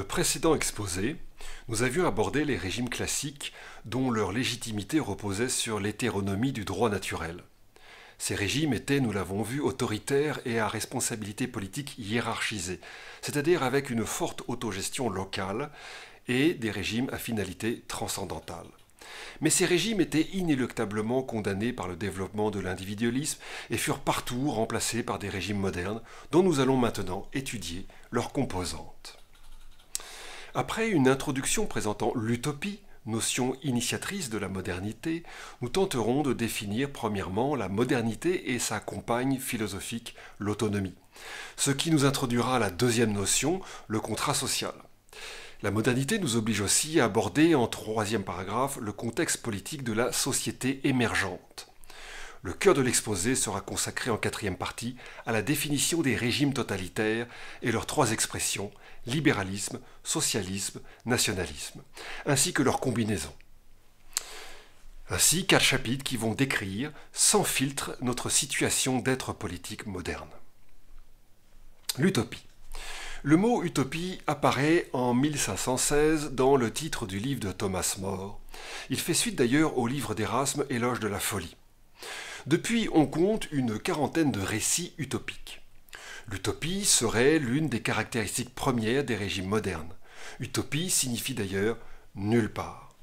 précédent exposé, nous avions abordé les régimes classiques dont leur légitimité reposait sur l'hétéronomie du droit naturel. Ces régimes étaient, nous l'avons vu, autoritaires et à responsabilité politique hiérarchisée, c'est-à-dire avec une forte autogestion locale et des régimes à finalité transcendantale. Mais ces régimes étaient inéluctablement condamnés par le développement de l'individualisme et furent partout remplacés par des régimes modernes dont nous allons maintenant étudier leurs composantes. Après une introduction présentant l'utopie, notion initiatrice de la modernité, nous tenterons de définir premièrement la modernité et sa compagne philosophique, l'autonomie, ce qui nous introduira à la deuxième notion, le contrat social. La modernité nous oblige aussi à aborder en troisième paragraphe le contexte politique de la société émergente. Le cœur de l'exposé sera consacré en quatrième partie à la définition des régimes totalitaires et leurs trois expressions, libéralisme, socialisme, nationalisme, ainsi que leurs combinaisons. Ainsi, 4 chapitres qui vont décrire, sans filtre, notre situation d'être politique moderne. L'utopie. Le mot utopie apparaît en 1516 dans le titre du livre de Thomas More. Il fait suite d'ailleurs au livre d'Erasme, Éloge de la folie. Depuis, on compte une quarantaine de récits utopiques. L'utopie serait l'une des caractéristiques premières des régimes modernes. Utopie signifie d'ailleurs nulle part.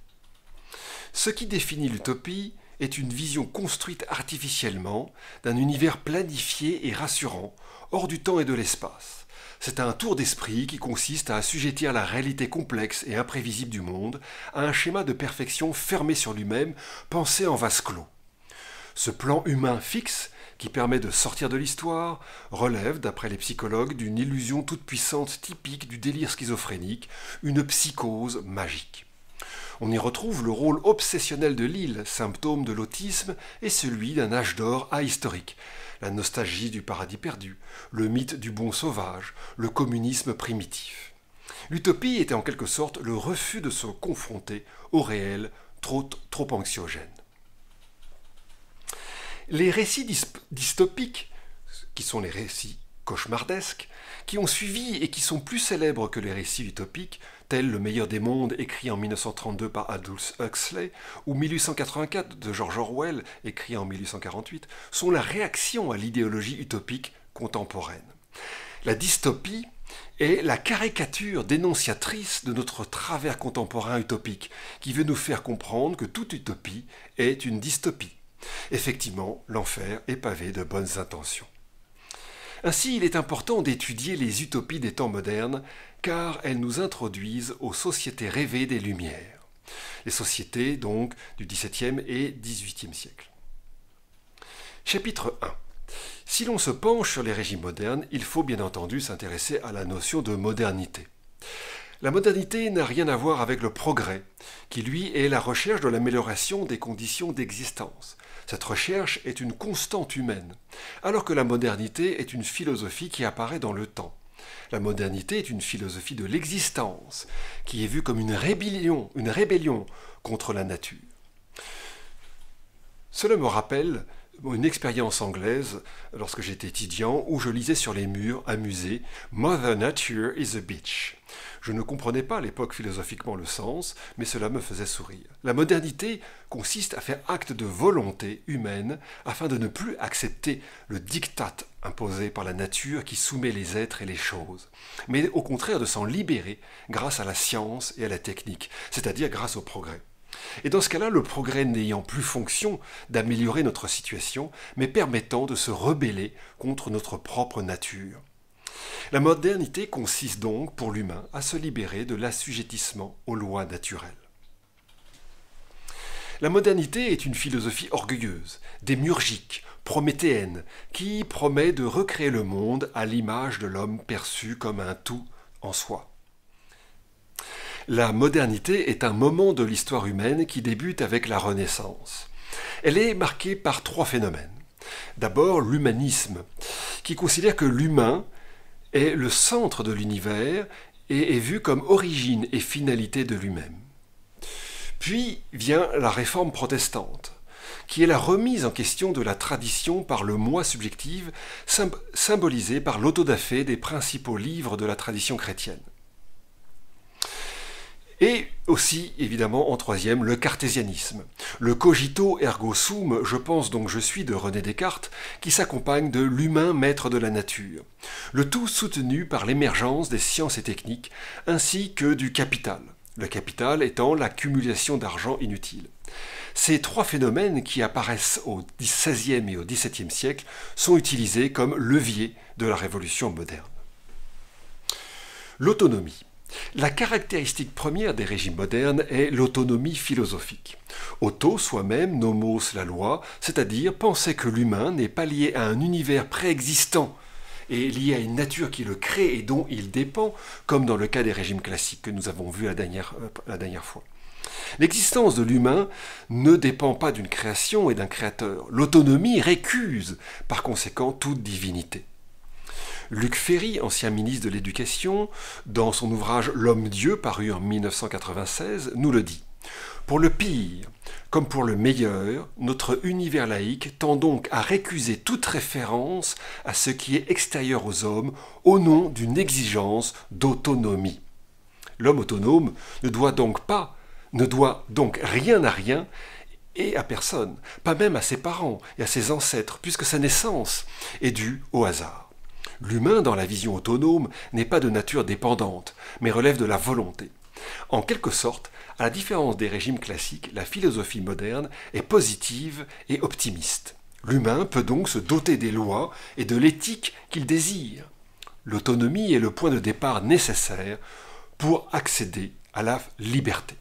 Ce qui définit l'utopie est une vision construite artificiellement d'un univers planifié et rassurant, hors du temps et de l'espace. C'est un tour d'esprit qui consiste à assujettir la réalité complexe et imprévisible du monde à un schéma de perfection fermé sur lui-même, pensé en vase clos. Ce plan humain fixe, qui permet de sortir de l'histoire, relève, d'après les psychologues, d'une illusion toute puissante typique du délire schizophrénique, une psychose magique. On y retrouve le rôle obsessionnel de l'île, symptôme de l'autisme, et celui d'un âge d'or ahistorique, la nostalgie du paradis perdu, le mythe du bon sauvage, le communisme primitif. L'utopie était en quelque sorte le refus de se confronter au réel trop anxiogène. Les récits dystopiques, qui sont les récits cauchemardesques, qui ont suivi et qui sont plus célèbres que les récits utopiques, tels Le meilleur des mondes, écrit en 1932 par Aldous Huxley, ou 1884 de George Orwell, écrit en 1848, sont la réaction à l'idéologie utopique contemporaine. La dystopie est la caricature dénonciatrice de notre travers contemporain utopique, qui veut nous faire comprendre que toute utopie est une dystopie. Effectivement, l'enfer est pavé de bonnes intentions. Ainsi, il est important d'étudier les utopies des temps modernes, car elles nous introduisent aux sociétés rêvées des Lumières. Les sociétés, donc, du XVIIe et XVIIIe siècle. Chapitre 1. Si l'on se penche sur les régimes modernes, il faut bien entendu s'intéresser à la notion de modernité. La modernité n'a rien à voir avec le progrès, qui lui est la recherche de l'amélioration des conditions d'existence. Cette recherche est une constante humaine, alors que la modernité est une philosophie qui apparaît dans le temps. La modernité est une philosophie de l'existence, qui est vue comme une rébellion contre la nature. Cela me rappelle une expérience anglaise lorsque j'étais étudiant où je lisais sur les murs un musée « Mother Nature is a bitch ». Je ne comprenais pas à l'époque philosophiquement le sens, mais cela me faisait sourire. La modernité consiste à faire acte de volonté humaine afin de ne plus accepter le diktat imposé par la nature qui soumet les êtres et les choses, mais au contraire de s'en libérer grâce à la science et à la technique, c'est-à-dire grâce au progrès. Et dans ce cas-là, le progrès n'ayant plus fonction d'améliorer notre situation, mais permettant de se rebeller contre notre propre nature. La modernité consiste donc, pour l'humain, à se libérer de l'assujettissement aux lois naturelles. La modernité est une philosophie orgueilleuse, démiurgique, prométhéenne, qui promet de recréer le monde à l'image de l'homme perçu comme un tout en soi. La modernité est un moment de l'histoire humaine qui débute avec la Renaissance. Elle est marquée par 3 phénomènes. D'abord, l'humanisme, qui considère que l'humain est le centre de l'univers et est vu comme origine et finalité de lui-même. Puis vient la réforme protestante, qui est la remise en question de la tradition par le moi subjectif, symbolisé par l'autodafé des principaux livres de la tradition chrétienne. Et aussi, évidemment, en troisième, le cartésianisme. Le cogito ergo sum, je pense donc je suis de René Descartes, qui s'accompagne de l'humain maître de la nature. Le tout soutenu par l'émergence des sciences et techniques, ainsi que du capital. Le capital étant l'accumulation d'argent inutile. Ces trois phénomènes qui apparaissent au XVIe et au XVIIe siècle sont utilisés comme levier de la révolution moderne. L'autonomie. La caractéristique première des régimes modernes est l'autonomie philosophique. Auto, soi-même, nomos, la loi, c'est-à-dire penser que l'humain n'est pas lié à un univers préexistant et lié à une nature qui le crée et dont il dépend, comme dans le cas des régimes classiques que nous avons vus la dernière fois. L'existence de l'humain ne dépend pas d'une création et d'un créateur. L'autonomie récuse, par conséquent, toute divinité. Luc Ferry, ancien ministre de l'Éducation, dans son ouvrage L'Homme-Dieu, paru en 1996, nous le dit. Pour le pire, comme pour le meilleur, notre univers laïque tend donc à récuser toute référence à ce qui est extérieur aux hommes au nom d'une exigence d'autonomie. L'homme autonome ne doit donc rien à rien et à personne, pas même à ses parents et à ses ancêtres, puisque sa naissance est due au hasard. L'humain, dans la vision autonome, n'est pas de nature dépendante, mais relève de la volonté. En quelque sorte, à la différence des régimes classiques, la philosophie moderne est positive et optimiste. L'humain peut donc se doter des lois et de l'éthique qu'il désire. L'autonomie est le point de départ nécessaire pour accéder à la liberté.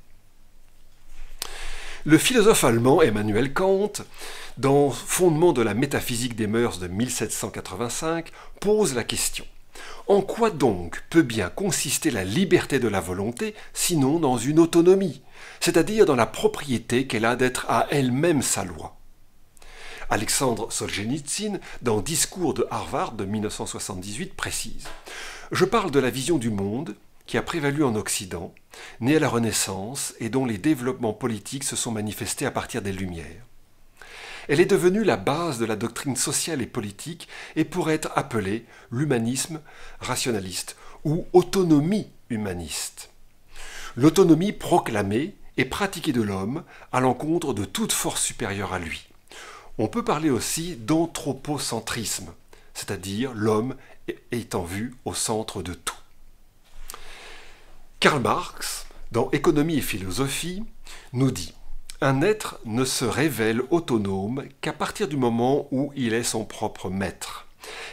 Le philosophe allemand Emmanuel Kant, dans Fondement de la métaphysique des mœurs de 1785, pose la question. En quoi donc peut bien consister la liberté de la volonté, sinon dans une autonomie, c'est-à-dire dans la propriété qu'elle a d'être à elle-même sa loi? Alexandre Solzhenitsyn, dans Discours de Harvard de 1978, précise « Je parle de la vision du monde qui a prévalu en Occident, née à la Renaissance et dont les développements politiques se sont manifestés à partir des Lumières. Elle est devenue la base de la doctrine sociale et politique et pourrait être appelée l'humanisme rationaliste ou autonomie humaniste. L'autonomie proclamée et pratiquée de l'homme à l'encontre de toute force supérieure à lui. On peut parler aussi d'anthropocentrisme, c'est-à-dire l'homme étant vu au centre de tout. Karl Marx, dans Économie et philosophie, nous dit « Un être ne se révèle autonome qu'à partir du moment où il est son propre maître.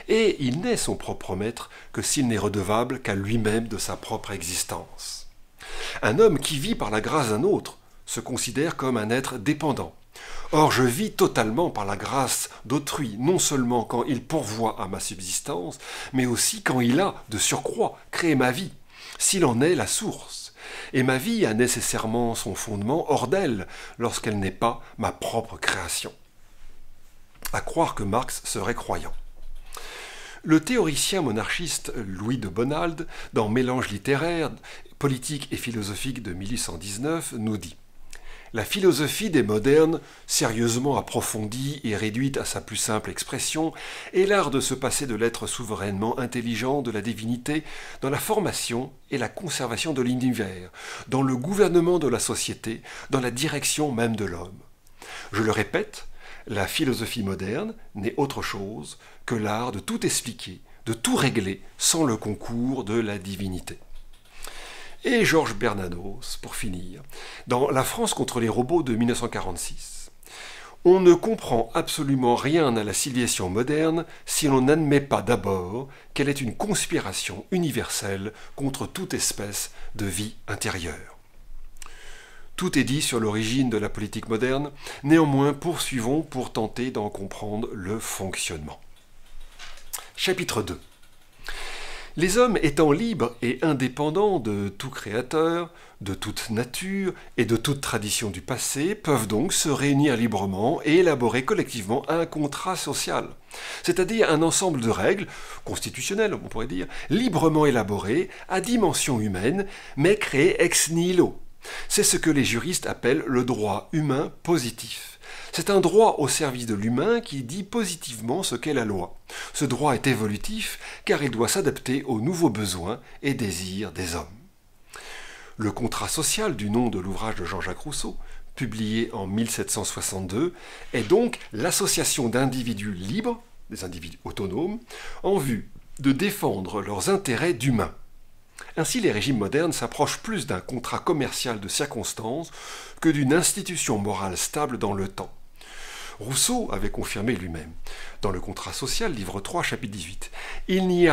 Et il n'est son propre maître que s'il n'est redevable qu'à lui-même de sa propre existence. Un homme qui vit par la grâce d'un autre se considère comme un être dépendant. Or, je vis totalement par la grâce d'autrui, non seulement quand il pourvoit à ma subsistance, mais aussi quand il a, de surcroît, créé ma vie, s'il en est la source. Et ma vie a nécessairement son fondement hors d'elle, lorsqu'elle n'est pas ma propre création. » À croire que Marx serait croyant. Le théoricien monarchiste Louis de Bonald, dans Mélange littéraire, politique et philosophique de 1819, nous dit « La philosophie des modernes, sérieusement approfondie et réduite à sa plus simple expression, est l'art de se passer de l'être souverainement intelligent de la divinité dans la formation et la conservation de l'univers, dans le gouvernement de la société, dans la direction même de l'homme. Je le répète, la philosophie moderne n'est autre chose que l'art de tout expliquer, de tout régler sans le concours de la divinité. » Et Georges Bernanos, pour finir, dans La France contre les robots de 1946. On ne comprend absolument rien à la civilisation moderne si l'on n'admet pas d'abord qu'elle est une conspiration universelle contre toute espèce de vie intérieure. Tout est dit sur l'origine de la politique moderne, néanmoins poursuivons pour tenter d'en comprendre le fonctionnement. Chapitre 2. Les hommes étant libres et indépendants de tout créateur, de toute nature et de toute tradition du passé, peuvent donc se réunir librement et élaborer collectivement un contrat social, c'est-à-dire un ensemble de règles, constitutionnelles on pourrait dire, librement élaborées, à dimension humaine, mais créées ex nihilo. C'est ce que les juristes appellent le droit humain positif. C'est un droit au service de l'humain qui dit positivement ce qu'est la loi. Ce droit est évolutif car il doit s'adapter aux nouveaux besoins et désirs des hommes. Le contrat social, du nom de l'ouvrage de Jean-Jacques Rousseau, publié en 1762, est donc l'association d'individus libres, des individus autonomes, en vue de défendre leurs intérêts d'humains. Ainsi, les régimes modernes s'approchent plus d'un contrat commercial de circonstance que d'une institution morale stable dans le temps. Rousseau avait confirmé lui-même, dans le contrat social, livre 3, chapitre 18, « Il n'y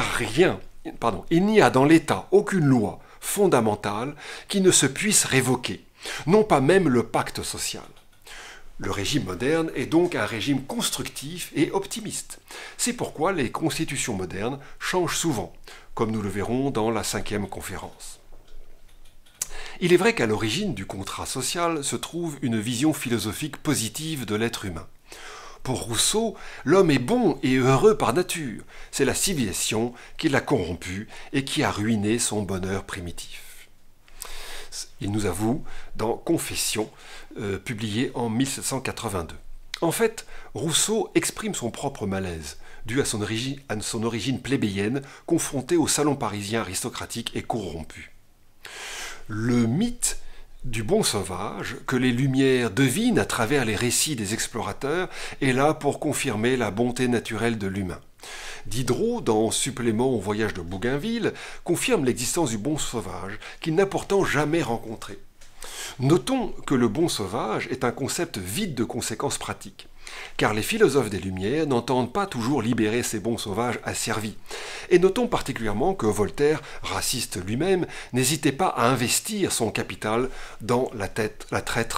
a dans l'État aucune loi fondamentale qui ne se puisse révoquer, non pas même le pacte social. » Le régime moderne est donc un régime constructif et optimiste. C'est pourquoi les constitutions modernes changent souvent, comme nous le verrons dans la 5e conférence. Il est vrai qu'à l'origine du contrat social se trouve une vision philosophique positive de l'être humain. Pour Rousseau, l'homme est bon et heureux par nature. C'est la civilisation qui l'a corrompu et qui a ruiné son bonheur primitif. Il nous avoue dans Confessions, publié en 1782. En fait, Rousseau exprime son propre malaise, dû à son origine plébéienne, confrontée au salon parisien aristocratique et corrompu. Le mythe du bon sauvage, que les Lumières devinent à travers les récits des explorateurs, est là pour confirmer la bonté naturelle de l'humain. Diderot, dans Supplément au voyage de Bougainville, confirme l'existence du bon sauvage qu'il n'a pourtant jamais rencontré. Notons que le bon sauvage est un concept vide de conséquences pratiques, car les philosophes des Lumières n'entendent pas toujours libérer ces bons sauvages asservis. Et notons particulièrement que Voltaire, raciste lui-même, n'hésitait pas à investir son capital dans la traite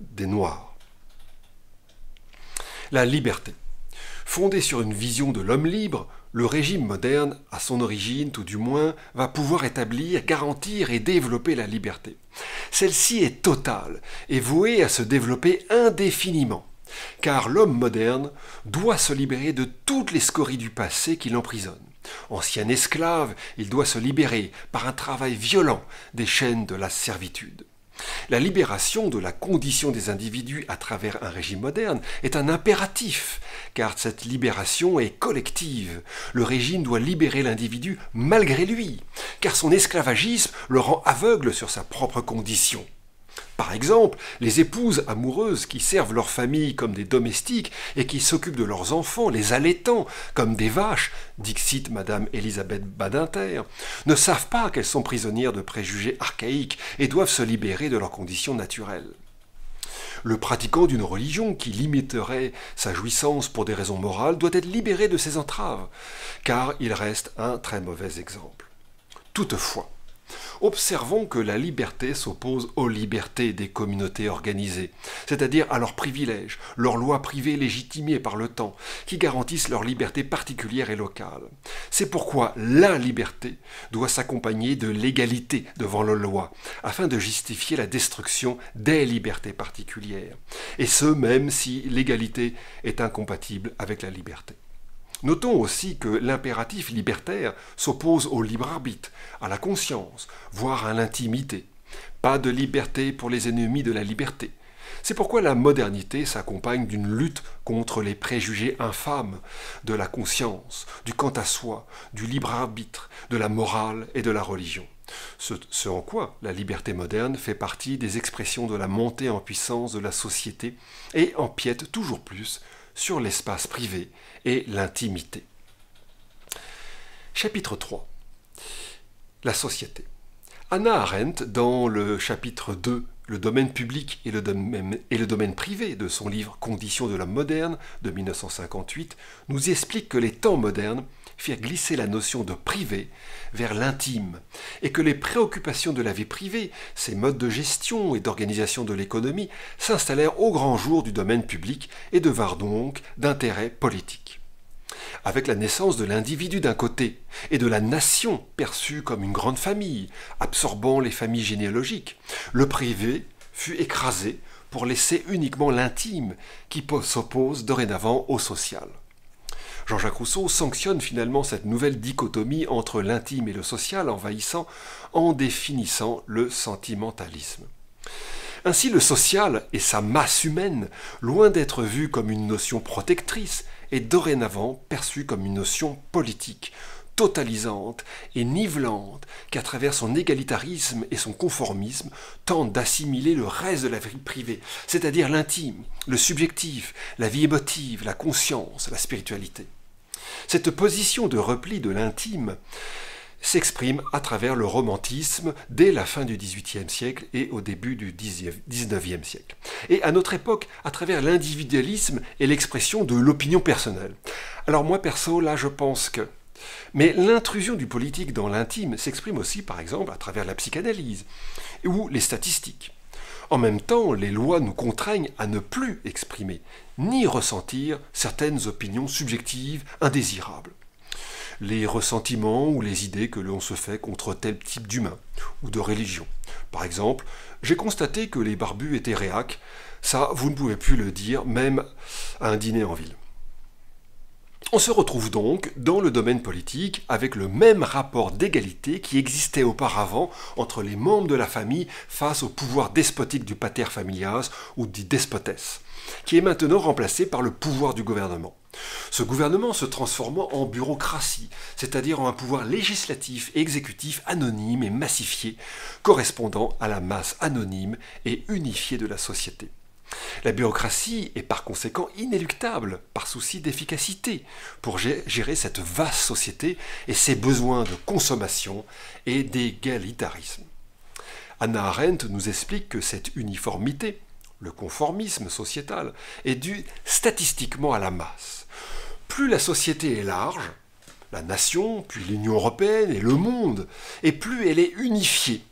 des Noirs. La liberté. Fondé sur une vision de l'homme libre, le régime moderne, à son origine tout du moins, va pouvoir établir, garantir et développer la liberté. Celle-ci est totale et vouée à se développer indéfiniment, car l'homme moderne doit se libérer de toutes les scories du passé qui l'emprisonnent. Ancien esclave, il doit se libérer par un travail violent des chaînes de la servitude. La libération de la condition des individus à travers un régime moderne est un impératif, car cette libération est collective. Le régime doit libérer l'individu malgré lui, car son esclavagisme le rend aveugle sur sa propre condition. Par exemple, les épouses amoureuses qui servent leur famille comme des domestiques et qui s'occupent de leurs enfants, les allaitant comme des vaches, dixit Madame Elisabeth Badinter, ne savent pas qu'elles sont prisonnières de préjugés archaïques et doivent se libérer de leurs conditions naturelles. Le pratiquant d'une religion qui limiterait sa jouissance pour des raisons morales doit être libéré de ses entraves, car il reste un très mauvais exemple. Toutefois, observons que la liberté s'oppose aux libertés des communautés organisées, c'est-à-dire à leurs privilèges, leurs lois privées légitimées par le temps, qui garantissent leur liberté particulière et locale. C'est pourquoi la liberté doit s'accompagner de l'égalité devant la loi, afin de justifier la destruction des libertés particulières, et ce même si l'égalité est incompatible avec la liberté. Notons aussi que l'impératif libertaire s'oppose au libre arbitre, à la conscience, voire à l'intimité. Pas de liberté pour les ennemis de la liberté. C'est pourquoi la modernité s'accompagne d'une lutte contre les préjugés infâmes de la conscience, du quant à soi, du libre arbitre, de la morale et de la religion. Ce en quoi la liberté moderne fait partie des expressions de la montée en puissance de la société et empiète toujours plus sur l'espace privé et l'intimité. Chapitre 3. La société. Hannah Arendt, dans le chapitre 2, le domaine public et le domaine privé de son livre Conditions de l'homme moderne de 1958, nous explique que les temps modernes firent glisser la notion de privé vers l'intime et que les préoccupations de la vie privée, ses modes de gestion et d'organisation de l'économie, s'installèrent au grand jour du domaine public et devinrent donc d'intérêt politique. Avec la naissance de l'individu d'un côté et de la nation perçue comme une grande famille, absorbant les familles généalogiques, le privé fut écrasé pour laisser uniquement l'intime qui s'oppose dorénavant au social. Jean-Jacques Rousseau sanctionne finalement cette nouvelle dichotomie entre l'intime et le social en définissant le sentimentalisme. Ainsi, le social et sa masse humaine, loin d'être vu comme une notion protectrice, est dorénavant perçu comme une notion politique, totalisante et nivelante qu'à travers son égalitarisme et son conformisme tente d'assimiler le reste de la vie privée, c'est-à-dire l'intime, le subjectif, la vie émotive, la conscience, la spiritualité. Cette position de repli de l'intime s'exprime à travers le romantisme dès la fin du XVIIIe siècle et au début du XIXe siècle. Et à notre époque, à travers l'individualisme et l'expression de l'opinion personnelle. Alors moi, perso, là, je pense que... Mais l'intrusion du politique dans l'intime s'exprime aussi, par exemple, à travers la psychanalyse ou les statistiques. En même temps, les lois nous contraignent à ne plus exprimer ni ressentir certaines opinions subjectives indésirables. Les ressentiments ou les idées que l'on se fait contre tel type d'humain ou de religion. Par exemple, j'ai constaté que les barbus étaient réacs, ça vous ne pouvez plus le dire même à un dîner en ville. On se retrouve donc dans le domaine politique avec le même rapport d'égalité qui existait auparavant entre les membres de la famille face au pouvoir despotique du pater familias ou du despotes, qui est maintenant remplacé par le pouvoir du gouvernement. Ce gouvernement se transformant en bureaucratie, c'est-à-dire en un pouvoir législatif et exécutif anonyme et massifié, correspondant à la masse anonyme et unifiée de la société. La bureaucratie est par conséquent inéluctable, par souci d'efficacité, pour gérer cette vaste société et ses besoins de consommation et d'égalitarisme. Hannah Arendt nous explique que cette uniformité, le conformisme sociétal, est dû statistiquement à la masse. Plus la société est large, la nation, puis l'Union européenne et le monde, et plus elle est unifiée,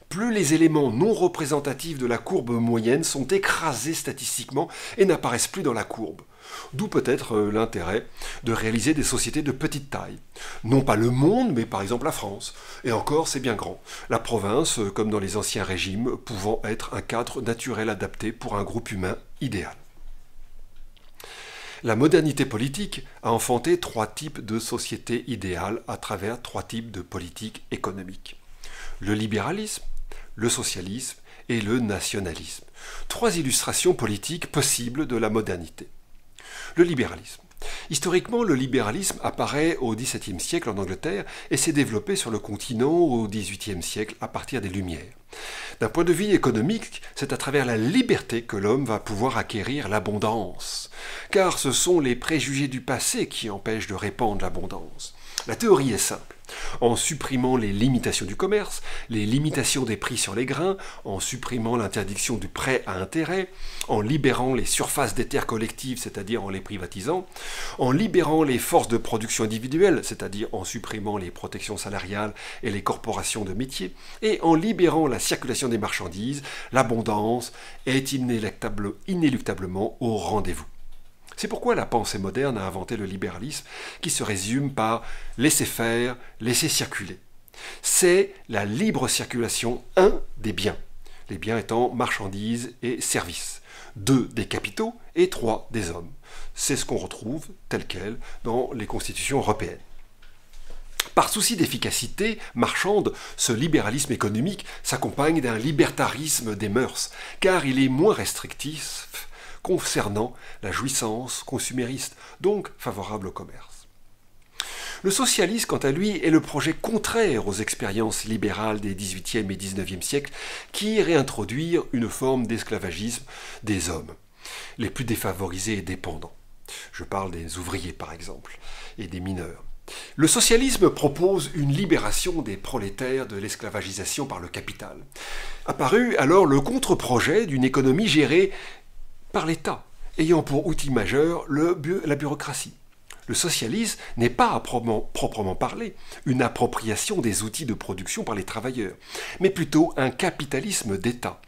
plus les éléments non représentatifs de la courbe moyenne sont écrasés statistiquement et n'apparaissent plus dans la courbe. D'où peut-être l'intérêt de réaliser des sociétés de petite taille. Non pas le monde, mais par exemple la France. Et encore, c'est bien grand. La province, comme dans les anciens régimes, pouvant être un cadre naturel adapté pour un groupe humain idéal. La modernité politique a enfanté 3 types de sociétés idéales à travers 3 types de politiques économiques. Le libéralisme, le socialisme et le nationalisme. 3 illustrations politiques possibles de la modernité. Le libéralisme. Historiquement, le libéralisme apparaît au XVIIe siècle en Angleterre et s'est développé sur le continent au XVIIIe siècle à partir des Lumières. D'un point de vue économique, c'est à travers la liberté que l'homme va pouvoir acquérir l'abondance. Car ce sont les préjugés du passé qui empêchent de répandre l'abondance. La théorie est simple. En supprimant les limitations du commerce, les limitations des prix sur les grains, en supprimant l'interdiction du prêt à intérêt, en libérant les surfaces des terres collectives, c'est-à-dire en les privatisant, en libérant les forces de production individuelles, c'est-à-dire en supprimant les protections salariales et les corporations de métiers, et en libérant la circulation des marchandises, l'abondance est inéluctablement au rendez-vous. C'est pourquoi la pensée moderne a inventé le libéralisme qui se résume par laisser faire, laisser circuler. C'est la libre circulation, 1, des biens, les biens étant marchandises et services, 2, des capitaux et 3, des hommes. C'est ce qu'on retrouve tel quel dans les constitutions européennes. Par souci d'efficacité marchande, ce libéralisme économique s'accompagne d'un libertarisme des mœurs, car il est moins restrictif concernant la jouissance consumériste, donc favorable au commerce. Le socialisme, quant à lui, est le projet contraire aux expériences libérales des XVIIIe et XIXe siècles qui réintroduisent une forme d'esclavagisme des hommes, les plus défavorisés et dépendants. Je parle des ouvriers, par exemple, et des mineurs. Le socialisme propose une libération des prolétaires de l'esclavagisation par le capital. Apparut alors le contre-projet d'une économie gérée par l'État, ayant pour outil majeur la bureaucratie. Le socialisme n'est pas à proprement parler une appropriation des outils de production par les travailleurs, mais plutôt un capitalisme d'État,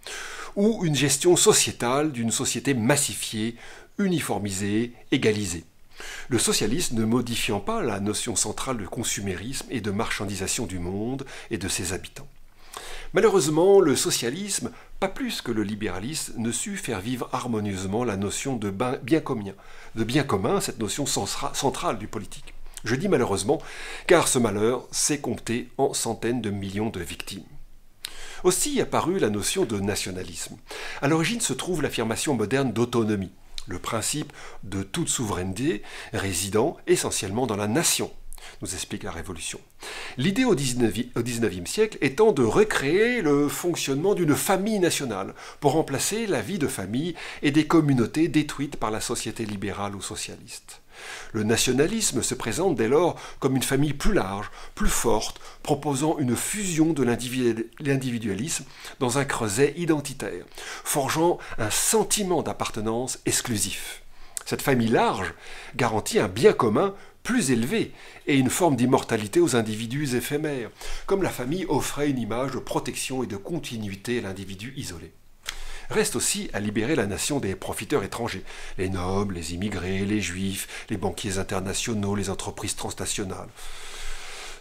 ou une gestion sociétale d'une société massifiée, uniformisée, égalisée. Le socialisme ne modifiant pas la notion centrale de consumérisme et de marchandisation du monde et de ses habitants. Malheureusement, le socialisme, pas plus que le libéralisme, ne sut faire vivre harmonieusement la notion de bien commun, cette notion centrale du politique. Je dis malheureusement, car ce malheur s'est compté en centaines de millions de victimes. Aussi apparut la notion de nationalisme. À l'origine se trouve l'affirmation moderne d'autonomie, le principe de toute souveraineté résidant essentiellement dans la nation. nous explique la Révolution. L'idée au XIXe siècle étant de recréer le fonctionnement d'une famille nationale pour remplacer la vie de famille et des communautés détruites par la société libérale ou socialiste. Le nationalisme se présente dès lors comme une famille plus large, plus forte, proposant une fusion de l'individualisme dans un creuset identitaire, forgeant un sentiment d'appartenance exclusif. Cette famille large garantit un bien commun plus élevé et une forme d'immortalité aux individus éphémères, comme la famille offrait une image de protection et de continuité à l'individu isolé. Reste aussi à libérer la nation des profiteurs étrangers, les nobles, les immigrés, les juifs, les banquiers internationaux, les entreprises transnationales.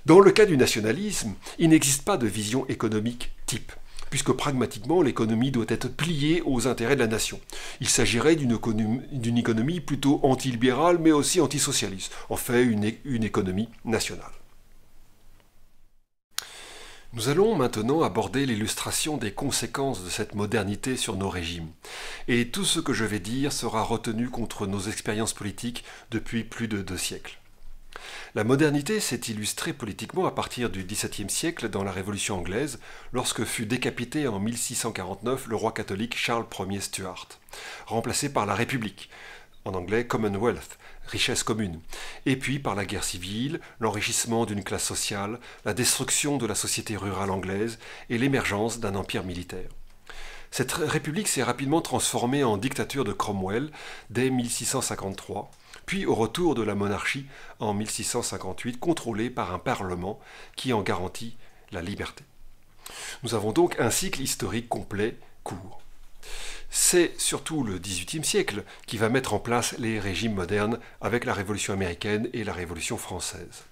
Dans le cas du nationalisme, il n'existe pas de vision économique type, puisque pragmatiquement l'économie doit être pliée aux intérêts de la nation. Il s'agirait d'une économie plutôt antilibérale, mais aussi antisocialiste, en fait une économie nationale. Nous allons maintenant aborder l'illustration des conséquences de cette modernité sur nos régimes. Et tout ce que je vais dire sera retenu contre nos expériences politiques depuis plus de 2 siècles. La modernité s'est illustrée politiquement à partir du XVIIe siècle dans la Révolution anglaise, lorsque fut décapité en 1649 le roi catholique Charles Ier Stuart, remplacé par la République, en anglais Commonwealth, richesse commune, et puis par la guerre civile, l'enrichissement d'une classe sociale, la destruction de la société rurale anglaise et l'émergence d'un empire militaire. Cette république s'est rapidement transformée en dictature de Cromwell dès 1653, puis au retour de la monarchie en 1658, contrôlée par un parlement qui en garantit la liberté. Nous avons donc un cycle historique complet, court. C'est surtout le XVIIIe siècle qui va mettre en place les régimes modernes avec la Révolution américaine et la Révolution française.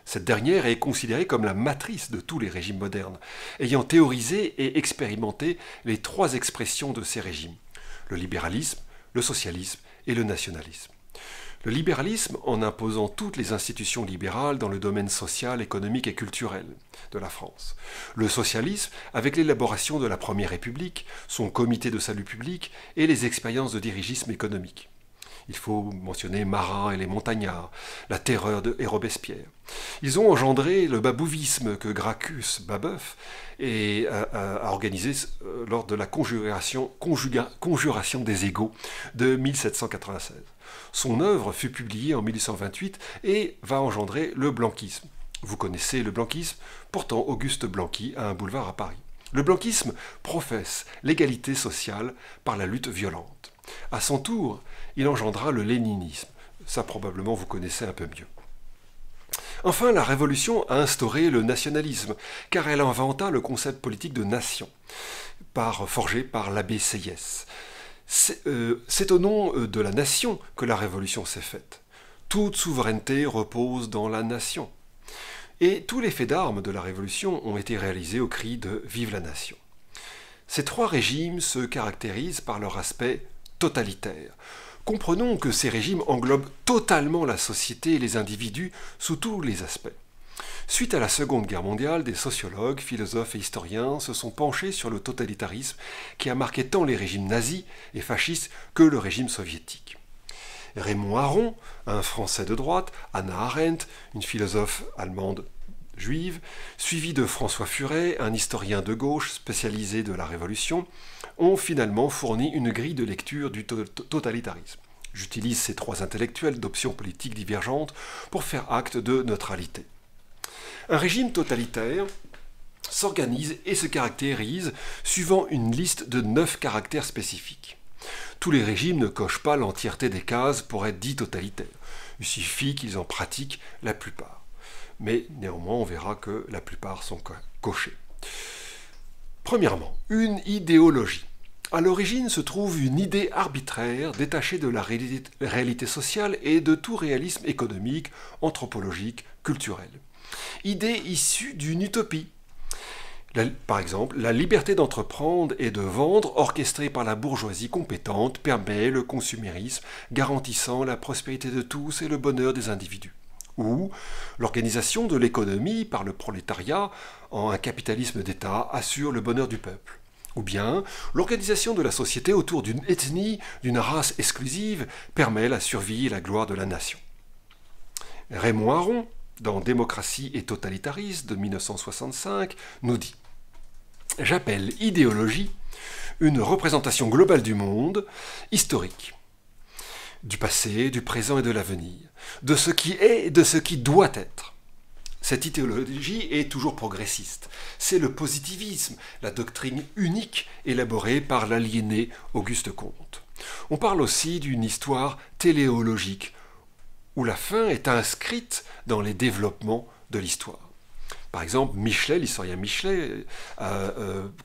Cette dernière est considérée comme la matrice de tous les régimes modernes, ayant théorisé et expérimenté les 3 expressions de ces régimes, le libéralisme, le socialisme et le nationalisme. Le libéralisme en imposant toutes les institutions libérales dans le domaine social, économique et culturel de la France. Le socialisme avec l'élaboration de la Première République, son comité de salut public et les expériences de dirigisme économique. Il faut mentionner Marat et les montagnards, la terreur et Robespierre. Ils ont engendré le babouvisme que Gracchus Babeuf a organisé lors de la conjuration des égaux de 1796. Son œuvre fut publiée en 1828 et va engendrer le blanquisme. Vous connaissez le blanquisme, pourtant Auguste Blanqui a un boulevard à Paris. Le blanquisme professe l'égalité sociale par la lutte violente. À son tour, il engendra le léninisme. Ça probablement vous connaissez un peu mieux. Enfin, la Révolution a instauré le nationalisme, car elle inventa le concept politique de nation, forgé par l'abbé Sieyès. C'est au nom de la nation que la Révolution s'est faite. Toute souveraineté repose dans la nation. Et tous les faits d'armes de la Révolution ont été réalisés au cri de « Vive la nation ». Ces 3 régimes se caractérisent par leur aspect totalitaire. Comprenons que ces régimes englobent totalement la société et les individus sous tous les aspects. Suite à la Seconde Guerre mondiale, des sociologues, philosophes et historiens se sont penchés sur le totalitarisme qui a marqué tant les régimes nazis et fascistes que le régime soviétique. Raymond Aron, un Français de droite, Hannah Arendt, une philosophe allemande juive, suivi de François Furet, un historien de gauche spécialisé de la Révolution, ont finalement fourni une grille de lecture du totalitarisme. J'utilise ces 3 intellectuels d'options politiques divergentes pour faire acte de neutralité. Un régime totalitaire s'organise et se caractérise suivant une liste de 9 caractères spécifiques. Tous les régimes ne cochent pas l'entièreté des cases pour être dits totalitaires. Il suffit qu'ils en pratiquent la plupart. Mais néanmoins, on verra que la plupart sont cochés. Premièrement, une idéologie. À l'origine se trouve une idée arbitraire détachée de la réalité sociale et de tout réalisme économique, anthropologique, culturel. Idée issue d'une utopie. Par exemple, la liberté d'entreprendre et de vendre, orchestrée par la bourgeoisie compétente, permet le consumérisme, garantissant la prospérité de tous et le bonheur des individus. Ou l'organisation de l'économie par le prolétariat en un capitalisme d'État assure le bonheur du peuple. Ou bien l'organisation de la société autour d'une ethnie, d'une race exclusive, permet la survie et la gloire de la nation. Raymond Aron, dans Démocratie et totalitarisme de 1965, nous dit « J'appelle idéologie une représentation globale du monde, historique, du passé, du présent et de l'avenir, de ce qui est et de ce qui doit être. » Cette idéologie est toujours progressiste. C'est le positivisme, la doctrine unique élaborée par l'aliéné Auguste Comte. On parle aussi d'une histoire téléologique, où la fin est inscrite dans les développements de l'histoire. Par exemple, Michelet, l'historien Michelet,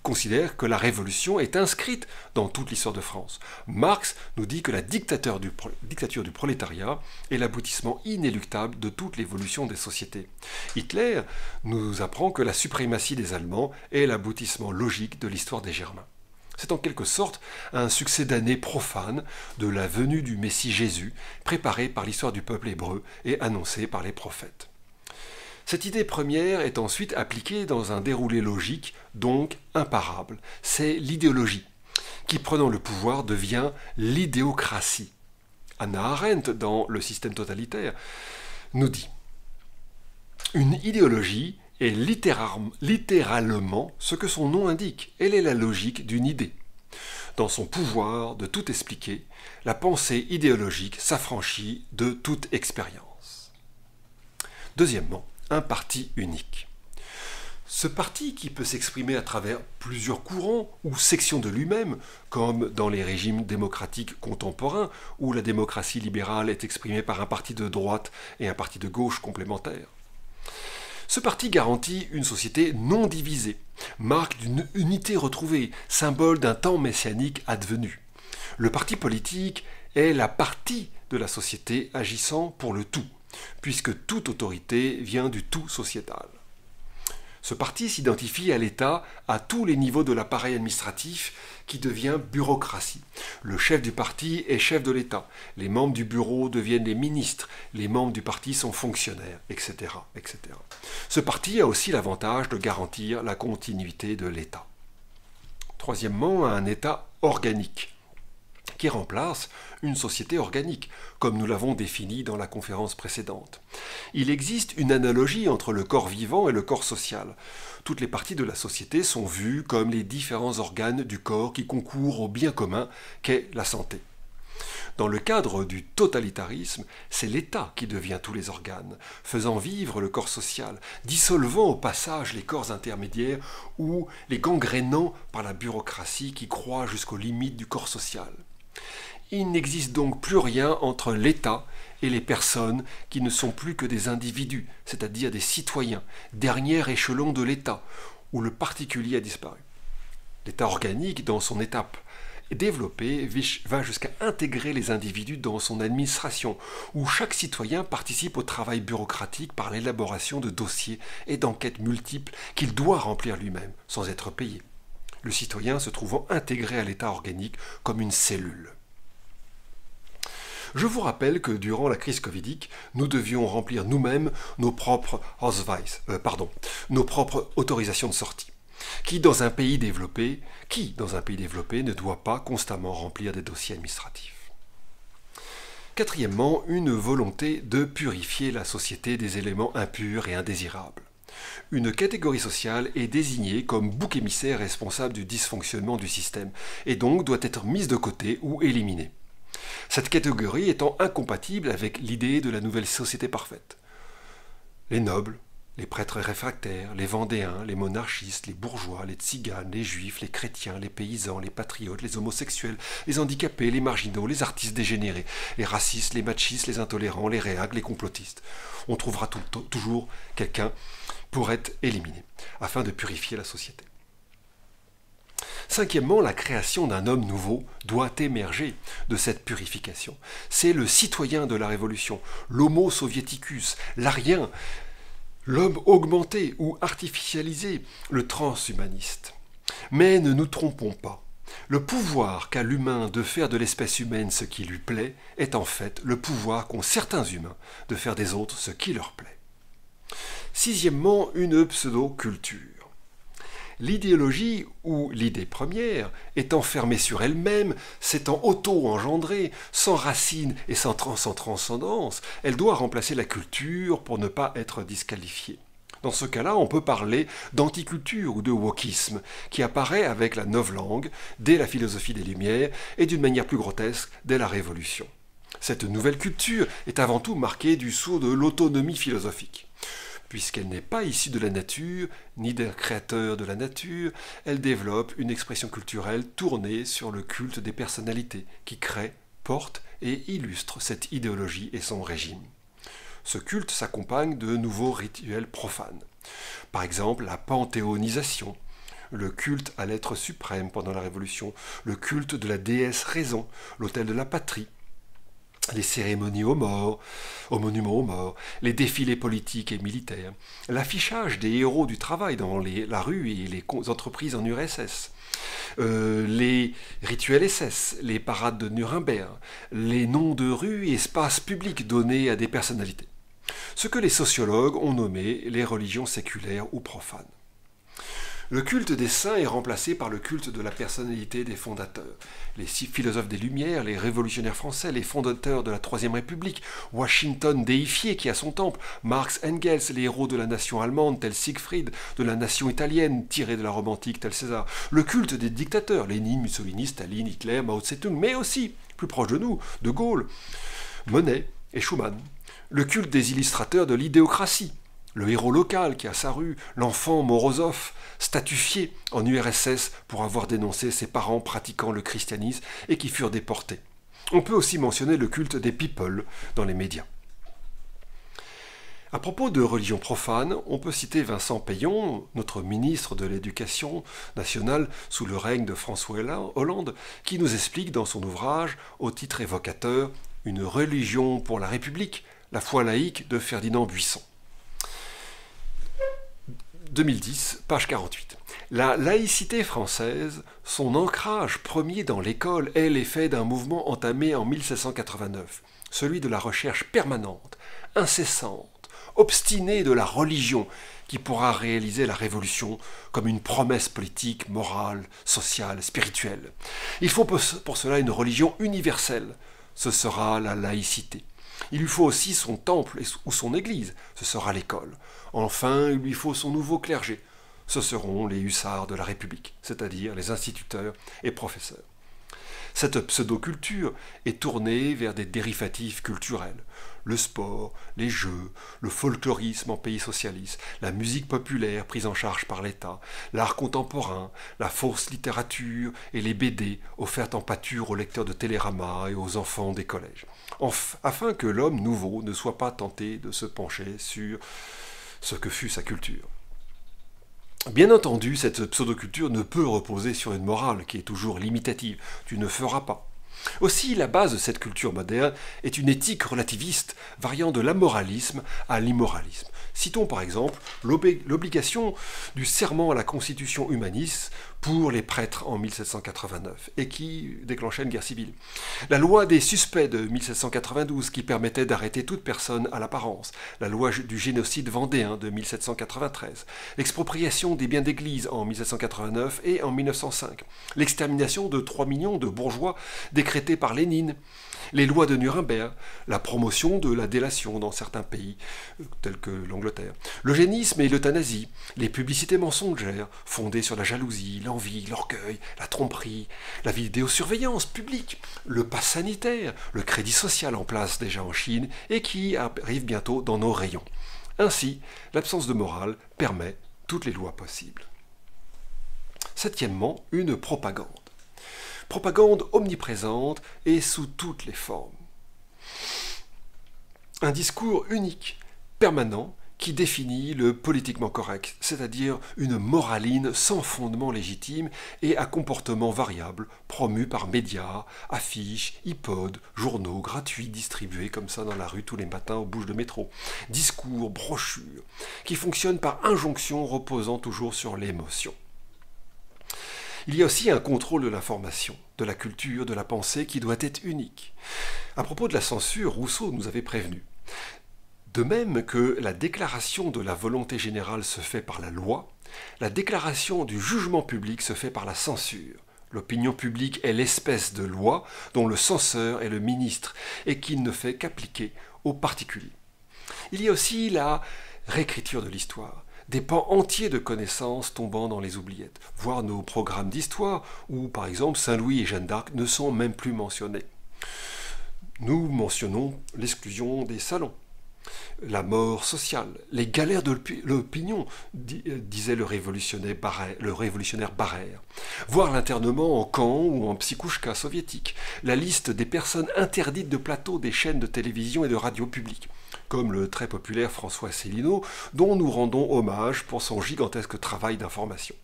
considère que la Révolution est inscrite dans toute l'histoire de France. Marx nous dit que la dictature du prolétariat est l'aboutissement inéluctable de toute l'évolution des sociétés. Hitler nous apprend que la suprématie des Allemands est l'aboutissement logique de l'histoire des Germains. C'est en quelque sorte un succès d'année profane de la venue du Messie Jésus, préparé par l'histoire du peuple hébreu et annoncé par les prophètes. Cette idée première est ensuite appliquée dans un déroulé logique, donc imparable. C'est l'idéologie, qui prenant le pouvoir devient l'idéocratie. Hannah Arendt, dans Le système totalitaire, nous dit « Une idéologie est littéralement ce que son nom indique. Elle est la logique d'une idée. Dans son pouvoir de tout expliquer, la pensée idéologique s'affranchit de toute expérience. » Deuxièmement, un parti unique. Ce parti, qui peut s'exprimer à travers plusieurs courants ou sections de lui-même, comme dans les régimes démocratiques contemporains, où la démocratie libérale est exprimée par un parti de droite et un parti de gauche complémentaires. Ce parti garantit une société non divisée, marque d'une unité retrouvée, symbole d'un temps messianique advenu. Le parti politique est la partie de la société agissant pour le tout, puisque toute autorité vient du tout sociétal. Ce parti s'identifie à l'État à tous les niveaux de l'appareil administratif qui devient bureaucratie. Le chef du parti est chef de l'État, les membres du bureau deviennent les ministres, les membres du parti sont fonctionnaires, etc., etc. Ce parti a aussi l'avantage de garantir la continuité de l'État. Troisièmement, un État organique, qui remplace une société organique, comme nous l'avons défini dans la conférence précédente. Il existe une analogie entre le corps vivant et le corps social. Toutes les parties de la société sont vues comme les différents organes du corps qui concourent au bien commun qu'est la santé. Dans le cadre du totalitarisme, c'est l'État qui devient tous les organes, faisant vivre le corps social, dissolvant au passage les corps intermédiaires ou les gangrénant par la bureaucratie qui croît jusqu'aux limites du corps social. Il n'existe donc plus rien entre l'État et les personnes qui ne sont plus que des individus, c'est-à-dire des citoyens, dernier échelon de l'État, où le particulier a disparu. L'État organique, dans son étape développée, va jusqu'à intégrer les individus dans son administration, où chaque citoyen participe au travail bureaucratique par l'élaboration de dossiers et d'enquêtes multiples qu'il doit remplir lui-même, sans être payé. Le citoyen se trouvant intégré à l'État organique comme une cellule. Je vous rappelle que durant la crise covidique, nous devions remplir nous-mêmes nos propres nos propres autorisations de sortie. Qui dans un pays développé ne doit pas constamment remplir des dossiers administratifs? Quatrièmement, une volonté de purifier la société des éléments impurs et indésirables. Une catégorie sociale est désignée comme bouc émissaire responsable du dysfonctionnement du système et donc doit être mise de côté ou éliminée. Cette catégorie étant incompatible avec l'idée de la nouvelle société parfaite. Les nobles, les prêtres réfractaires, les vendéens, les monarchistes, les bourgeois, les tziganes, les juifs, les chrétiens, les paysans, les patriotes, les homosexuels, les handicapés, les marginaux, les artistes dégénérés, les racistes, les machistes, les intolérants, les réacs, les complotistes. On trouvera toujours quelqu'un pour être éliminé, afin de purifier la société. Cinquièmement, la création d'un homme nouveau doit émerger de cette purification. C'est le citoyen de la Révolution, l'homo soviéticus, l'arien, l'homme augmenté ou artificialisé, le transhumaniste. Mais ne nous trompons pas. Le pouvoir qu'a l'humain de faire de l'espèce humaine ce qui lui plaît est en fait le pouvoir qu'ont certains humains de faire des autres ce qui leur plaît. Sixièmement, une pseudo-culture. L'idéologie ou l'idée première est enfermée sur elle-même, s'étant auto-engendrée, sans racines et sans transcendance, elle doit remplacer la culture pour ne pas être disqualifiée. Dans ce cas-là, on peut parler d'anticulture ou de wokisme, qui apparaît avec la novlangue dès la philosophie des Lumières et d'une manière plus grotesque dès la Révolution. Cette nouvelle culture est avant tout marquée du sceau de l'autonomie philosophique. Puisqu'elle n'est pas issue de la nature, ni d'un créateur de la nature, elle développe une expression culturelle tournée sur le culte des personnalités, qui crée, porte et illustre cette idéologie et son régime. Ce culte s'accompagne de nouveaux rituels profanes. Par exemple, la panthéonisation, le culte à l'être suprême pendant la Révolution, le culte de la déesse raison, l'autel de la patrie, les cérémonies aux morts, aux monuments aux morts, les défilés politiques et militaires, l'affichage des héros du travail dans la rue et les entreprises en URSS, les rituels SS, les parades de Nuremberg, les noms de rues et espaces publics donnés à des personnalités. Ce que les sociologues ont nommé les religions séculaires ou profanes. Le culte des saints est remplacé par le culte de la personnalité des fondateurs. Les 6 philosophes des Lumières, les révolutionnaires français, les fondateurs de la Troisième République, Washington déifié qui a son temple, Marx, Engels, les héros de la nation allemande tel Siegfried, de la nation italienne tirée de la Rome antique tel César, le culte des dictateurs, Lénine, Mussolini, Staline, Hitler, Mao Tse-tung, mais aussi, plus proche de nous, De Gaulle, Monet et Schumann. Le culte des illustrateurs de l'idéocratie, le héros local qui a sa rue, l'enfant Morozov, statufié en URSS pour avoir dénoncé ses parents pratiquant le christianisme et qui furent déportés. On peut aussi mentionner le culte des people dans les médias. À propos de religion profane, on peut citer Vincent Payon, notre ministre de l'Éducation nationale sous le règne de François Hollande, qui nous explique dans son ouvrage, au titre évocateur, « Une religion pour la République, la foi laïque » de Ferdinand Buisson. 2010, page 48. La laïcité française, son ancrage premier dans l'école est l'effet d'un mouvement entamé en 1789, celui de la recherche permanente, incessante, obstinée de la religion qui pourra réaliser la révolution comme une promesse politique, morale, sociale, spirituelle. Il faut pour cela une religion universelle, ce sera la laïcité. Il lui faut aussi son temple ou son église, ce sera l'école. Enfin, il lui faut son nouveau clergé, ce seront les hussards de la République, c'est-à-dire les instituteurs et professeurs. Cette pseudo-culture est tournée vers des dérivatifs culturels. Le sport, les jeux, le folklorisme en pays socialiste, la musique populaire prise en charge par l'État, l'art contemporain, la fausse littérature et les BD offertes en pâture aux lecteurs de Télérama et aux enfants des collèges, afin que l'homme nouveau ne soit pas tenté de se pencher sur ce que fut sa culture. Bien entendu, cette pseudo-culture ne peut reposer sur une morale qui est toujours limitative. Tu ne feras pas. Aussi, la base de cette culture moderne est une éthique relativiste variant de l'amoralisme à l'immoralisme. Citons par exemple l'obligation du serment à la constitution humaniste pour les prêtres en 1789 et qui déclenchait une guerre civile. La loi des suspects de 1792 qui permettait d'arrêter toute personne à l'apparence. La loi du génocide vendéen de 1793. L'expropriation des biens d'église en 1789 et en 1905. L'extermination de 3 millions de bourgeois décrétée par Lénine. Les lois de Nuremberg, la promotion de la délation dans certains pays, tels que l'Angleterre, l'eugénisme et l'euthanasie, les publicités mensongères fondées sur la jalousie, l'envie, l'orgueil, la tromperie, la vidéosurveillance publique, le pass sanitaire, le crédit social en place déjà en Chine et qui arrive bientôt dans nos rayons. Ainsi, l'absence de morale permet toutes les lois possibles. Septièmement, une propagande. Propagande omniprésente et sous toutes les formes. Un discours unique, permanent, qui définit le politiquement correct, c'est-à-dire une moraline sans fondement légitime et à comportement variable, promu par médias, affiches, iPods, journaux gratuits distribués comme ça dans la rue tous les matins aux bouches de métro, discours, brochures, qui fonctionnent par injonction reposant toujours sur l'émotion. Il y a aussi un contrôle de l'information, de la culture, de la pensée qui doit être unique. À propos de la censure, Rousseau nous avait prévenu. De même que la déclaration de la volonté générale se fait par la loi, la déclaration du jugement public se fait par la censure. L'opinion publique est l'espèce de loi dont le censeur est le ministre et qu'il ne fait qu'appliquer aux particuliers. Il y a aussi la réécriture de l'histoire, des pans entiers de connaissances tombant dans les oubliettes, voire nos programmes d'histoire où, par exemple, Saint-Louis et Jeanne d'Arc ne sont même plus mentionnés. Nous mentionnons l'exclusion des salons, la mort sociale, les galères de l'opinion, disait le révolutionnaire Barrère, voire l'internement en camp ou en psychouchka soviétique, la liste des personnes interdites de plateau des chaînes de télévision et de radio publiques, comme le très populaire François Asselineau, dont nous rendons hommage pour son gigantesque travail d'information.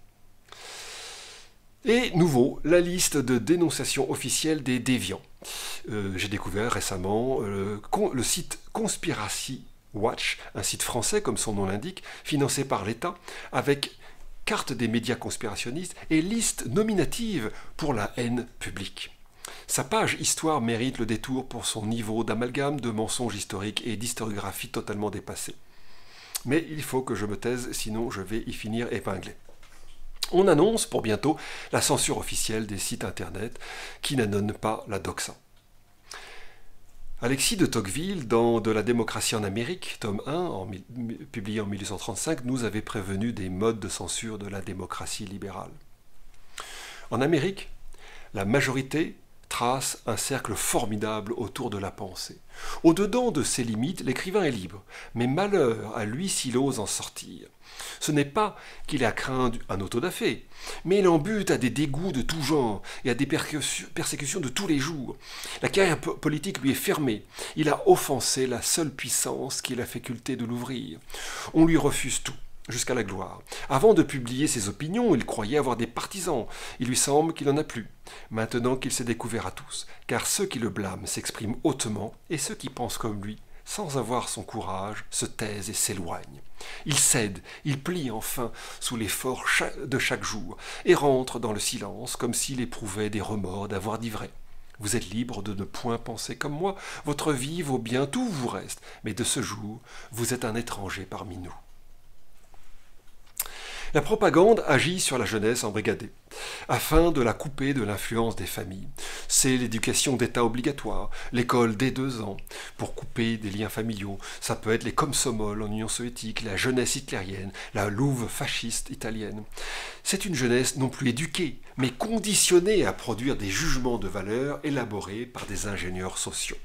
Et nouveau, la liste de dénonciation officielle des déviants. J'ai découvert récemment le site Conspiracy Watch, un site français comme son nom l'indique, financé par l'État, avec carte des médias conspirationnistes et liste nominative pour la haine publique. Sa page Histoire mérite le détour pour son niveau d'amalgame, de mensonges historiques et d'historiographie totalement dépassée. Mais il faut que je me taise, sinon je vais y finir épinglé. On annonce pour bientôt la censure officielle des sites internet qui n'annonnent pas la doxa. Alexis de Tocqueville, dans De la démocratie en Amérique, tome 1, publié en 1835, nous avait prévenu des modes de censure de la démocratie libérale. En Amérique, la majorité trace un cercle formidable autour de la pensée. Au-dedans de ses limites, l'écrivain est libre, mais malheur à lui s'il ose en sortir. Ce n'est pas qu'il a craint un autodafé, mais il en bute à des dégoûts de tout genre et à des persécutions de tous les jours. La carrière politique lui est fermée. Il a offensé la seule puissance qui est la faculté de l'ouvrir. On lui refuse tout, jusqu'à la gloire. Avant de publier ses opinions, il croyait avoir des partisans. Il lui semble qu'il n'en a plus, maintenant qu'il s'est découvert à tous, car ceux qui le blâment s'expriment hautement et ceux qui pensent comme lui, sans avoir son courage, se taisent et s'éloignent. Il cède, il plie enfin sous l'effort de chaque jour et rentre dans le silence comme s'il éprouvait des remords d'avoir dit vrai. Vous êtes libre de ne point penser comme moi, votre vie vaut bien, tout vous reste, mais de ce jour, vous êtes un étranger parmi nous. La propagande agit sur la jeunesse embrigadée, afin de la couper de l'influence des familles. C'est l'éducation d'État obligatoire, l'école dès 2 ans, pour couper des liens familiaux. Ça peut être les komsomols en Union soviétique, la jeunesse hitlérienne, la louve fasciste italienne. C'est une jeunesse non plus éduquée, mais conditionnée à produire des jugements de valeur élaborés par des ingénieurs sociaux.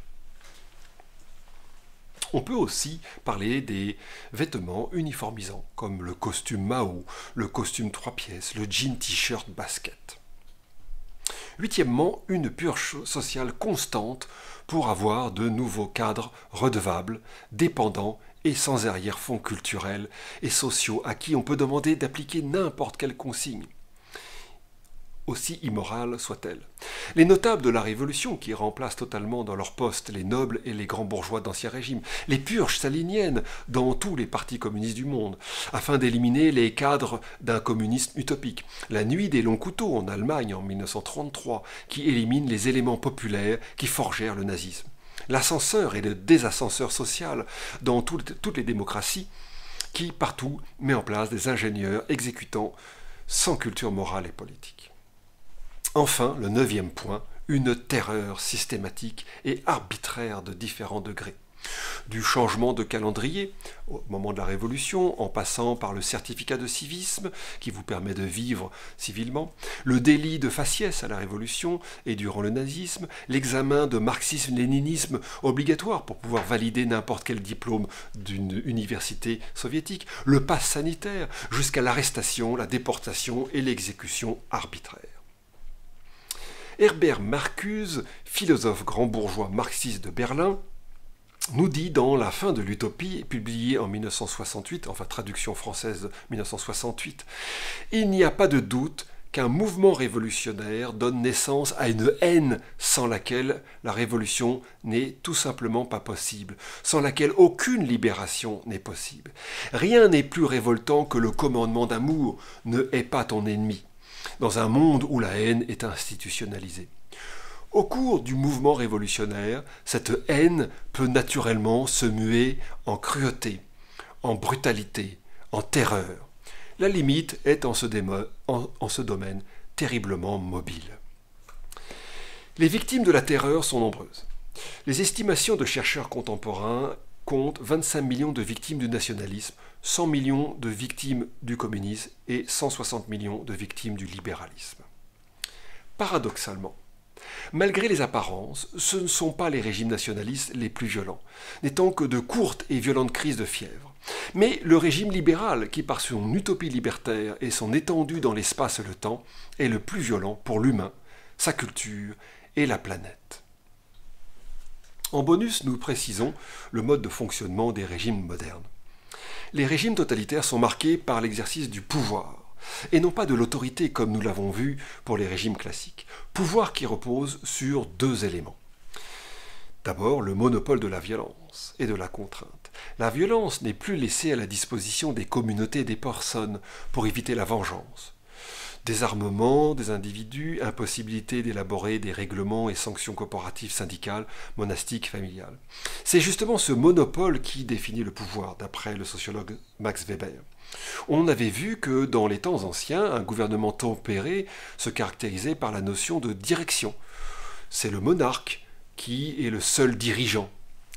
On peut aussi parler des vêtements uniformisants, comme le costume Mao, le costume 3 pièces, le jean t-shirt basket. Huitièmement, une purge sociale constante pour avoir de nouveaux cadres redevables, dépendants et sans arrière-fond culturels et sociaux à qui on peut demander d'appliquer n'importe quelle consigne, aussi immorale soit-elle. Les notables de la Révolution, qui remplacent totalement dans leur poste les nobles et les grands bourgeois d'Ancien Régime, les purges staliniennes dans tous les partis communistes du monde, afin d'éliminer les cadres d'un communisme utopique. La nuit des longs couteaux en Allemagne en 1933, qui élimine les éléments populaires qui forgèrent le nazisme. L'ascenseur et le désascenseur social dans toutes les démocraties, qui partout met en place des ingénieurs exécutants sans culture morale et politique. Enfin, le 9e point, une terreur systématique et arbitraire de différents degrés. Du changement de calendrier au moment de la Révolution, en passant par le certificat de civisme qui vous permet de vivre civilement, le délit de faciès à la Révolution et durant le nazisme, l'examen de marxisme-léninisme obligatoire pour pouvoir valider n'importe quel diplôme d'une université soviétique, le pass sanitaire, jusqu'à l'arrestation, la déportation et l'exécution arbitraire. Herbert Marcuse, philosophe grand bourgeois marxiste de Berlin, nous dit dans La fin de l'utopie, publié en 1968, enfin traduction française 1968, « Il n'y a pas de doute qu'un mouvement révolutionnaire donne naissance à une haine sans laquelle la révolution n'est tout simplement pas possible, sans laquelle aucune libération n'est possible. Rien n'est plus révoltant que le commandement d'amour, ne hais pas ton ennemi. Dans un monde où la haine est institutionnalisée. Au cours du mouvement révolutionnaire, cette haine peut naturellement se muer en cruauté, en brutalité, en terreur. La limite est en ce domaine terriblement mobile. Les victimes de la terreur sont nombreuses. Les estimations de chercheurs contemporains comptent 25 millions de victimes du nationalisme, 100 millions de victimes du communisme et 160 millions de victimes du libéralisme. Paradoxalement, malgré les apparences, ce ne sont pas les régimes nationalistes les plus violents, n'étant que de courtes et violentes crises de fièvre. Mais le régime libéral, qui par son utopie libertaire et son étendue dans l'espace et le temps, est le plus violent pour l'humain, sa culture et la planète. En bonus, nous précisons le mode de fonctionnement des régimes modernes. Les régimes totalitaires sont marqués par l'exercice du pouvoir, et non pas de l'autorité comme nous l'avons vu pour les régimes classiques. Pouvoir qui repose sur deux éléments. D'abord, le monopole de la violence et de la contrainte. La violence n'est plus laissée à la disposition des communautés et des personnes pour éviter la vengeance. Désarmement des individus, impossibilité d'élaborer des règlements et sanctions corporatives, syndicales, monastiques, familiales. C'est justement ce monopole qui définit le pouvoir, d'après le sociologue Max Weber. On avait vu que dans les temps anciens, un gouvernement tempéré se caractérisait par la notion de direction. C'est le monarque qui est le seul dirigeant.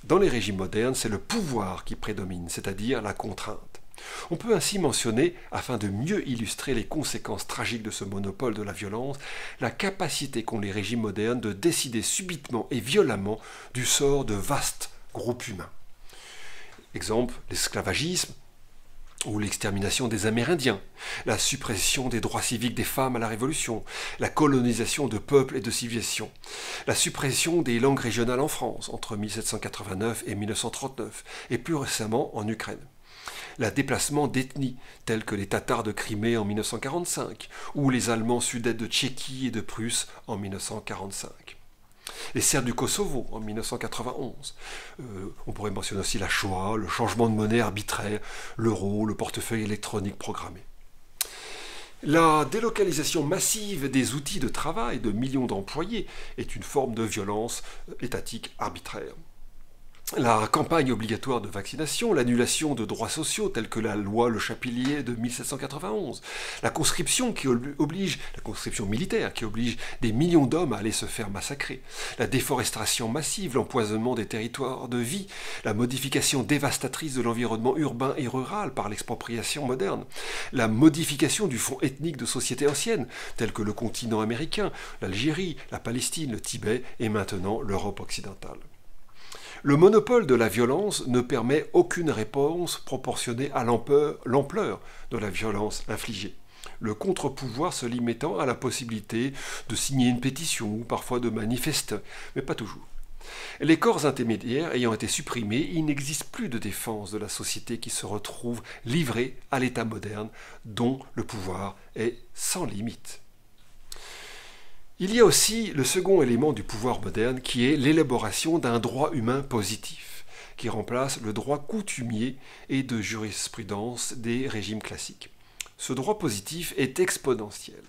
Dans les régimes modernes, c'est le pouvoir qui prédomine, c'est-à-dire la contrainte. On peut ainsi mentionner, afin de mieux illustrer les conséquences tragiques de ce monopole de la violence, la capacité qu'ont les régimes modernes de décider subitement et violemment du sort de vastes groupes humains. Exemple, l'esclavagisme ou l'extermination des Amérindiens, la suppression des droits civiques des femmes à la Révolution, la colonisation de peuples et de civilisations, la suppression des langues régionales en France entre 1789 et 1939, et plus récemment en Ukraine. Le déplacement d'ethnies telles que les Tatars de Crimée en 1945 ou les Allemands sudètes de Tchéquie et de Prusse en 1945. Les Serbes du Kosovo en 1991. On pourrait mentionner aussi la Shoah, le changement de monnaie arbitraire, l'euro, le portefeuille électronique programmé. La délocalisation massive des outils de travail de millions d'employés est une forme de violence étatique arbitraire. La campagne obligatoire de vaccination, l'annulation de droits sociaux tels que la loi Le Chapelier de 1791, la conscription militaire qui oblige des millions d'hommes à aller se faire massacrer, la déforestation massive, l'empoisonnement des territoires de vie, la modification dévastatrice de l'environnement urbain et rural par l'expropriation moderne, la modification du fond ethnique de sociétés anciennes telles que le continent américain, l'Algérie, la Palestine, le Tibet et maintenant l'Europe occidentale. Le monopole de la violence ne permet aucune réponse proportionnée à l'ampleur de la violence infligée. Le contre-pouvoir se limitant à la possibilité de signer une pétition ou parfois de manifester, mais pas toujours. Les corps intermédiaires ayant été supprimés, il n'existe plus de défense de la société qui se retrouve livrée à l'État moderne dont le pouvoir est sans limite. Il y a aussi le second élément du pouvoir moderne qui est l'élaboration d'un droit humain positif, qui remplace le droit coutumier et de jurisprudence des régimes classiques. Ce droit positif est exponentiel.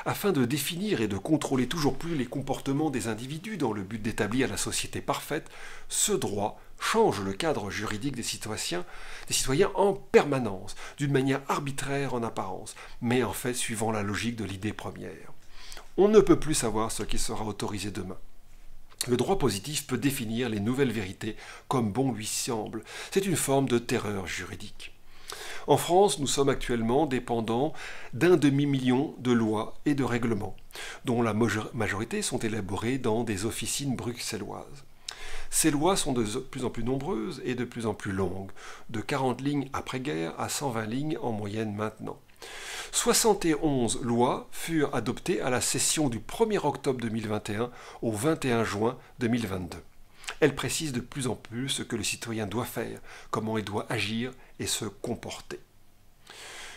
Afin de définir et de contrôler toujours plus les comportements des individus dans le but d'établir la société parfaite, ce droit change le cadre juridique des citoyens en permanence, d'une manière arbitraire en apparence, mais en fait suivant la logique de l'idée première. On ne peut plus savoir ce qui sera autorisé demain. Le droit positif peut définir les nouvelles vérités comme bon lui semble. C'est une forme de terreur juridique. En France, nous sommes actuellement dépendants d'un demi-million de lois et de règlements, dont la majorité sont élaborées dans des officines bruxelloises. Ces lois sont de plus en plus nombreuses et de plus en plus longues, de 40 lignes après-guerre à 120 lignes en moyenne maintenant. 71 lois furent adoptées à la session du 1er octobre 2021 au 21 juin 2022. Elles précisent de plus en plus ce que le citoyen doit faire, comment il doit agir et se comporter.